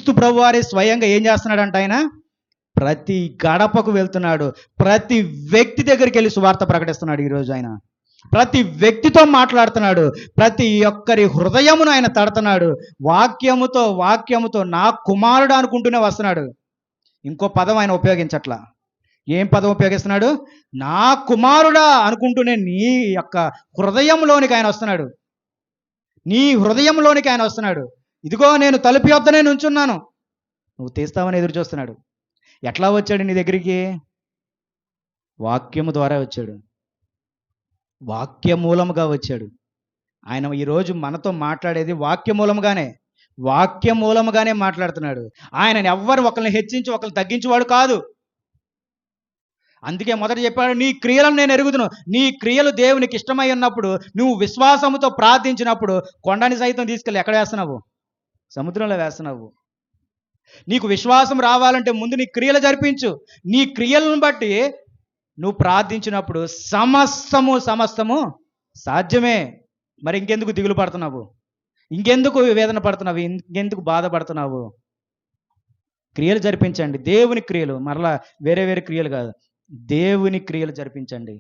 క్రీస్తు ప్రభువారే స్వయంగా ఏం చేస్తున్నాడంట? ఆయన ప్రతి గడపకు వెళ్తున్నాడు, ప్రతి వ్యక్తి దగ్గరికి వెళ్ళి సువార్త ప్రకటిస్తున్నాడు. ఈరోజు ఆయన ప్రతి వ్యక్తితో మాట్లాడుతున్నాడు, ప్రతి ఒక్కరి హృదయమును ఆయన తడుతున్నాడు. వాక్యముతో నా కుమారుడు అనుకుంటూనే వస్తున్నాడు. ఇంకో పదం ఆయన ఉపయోగించట్లా. ఏం పదం ఉపయోగిస్తున్నాడు? నా కుమారుడా అనుకుంటూనే నీ యొక్క హృదయంలోనికి ఆయన వస్తున్నాడు. నీ హృదయంలోనికి ఆయన వస్తున్నాడు. ఇదిగో నేను తలుపు యొద్దనే నుంచున్నాను, నువ్వు తీస్తావని ఎదురు చూస్తున్నాడు. ఎట్లా వచ్చాడు నీ దగ్గరికి? వాక్యము ద్వారా వచ్చాడు, వాక్య మూలముగా వచ్చాడు. ఆయన ఈరోజు మనతో మాట్లాడేది వాక్య మూలముగానే మాట్లాడుతున్నాడు. ఆయనని ఎవ్వరు ఒకరిని హెచ్చించి ఒకరిని తగ్గించేవాడు కాదు. అందుకే మొదట చెప్పాడు, నీ క్రియలను నేను ఎరుగుదును. నీ క్రియలు దేవునికి ఇష్టమై ఉన్నప్పుడు, నువ్వు విశ్వాసముతో ప్రార్థించినప్పుడు కొండని సైతం తీసుకెళ్ళి ఎక్కడ వేస్తున్నావు? సముద్రంలో వేస్తున్నావు. నీకు విశ్వాసం రావాలంటే ముందు నీ క్రియలు జరిపించు. నీ క్రియలను బట్టి నువ్వు ప్రార్థించినప్పుడు సమస్తము సాధ్యమే. మరి ఇంకెందుకు దిగులు పడుతున్నావు? ఇంకెందుకు వేదన పడుతున్నావు? ఇంకెందుకు బాధపడుతున్నావు? క్రియలు జరిపించండి, దేవుని క్రియలు. మరలా వేరే క్రియలు కాదు, దేవుని క్రియలు జరిపించండి.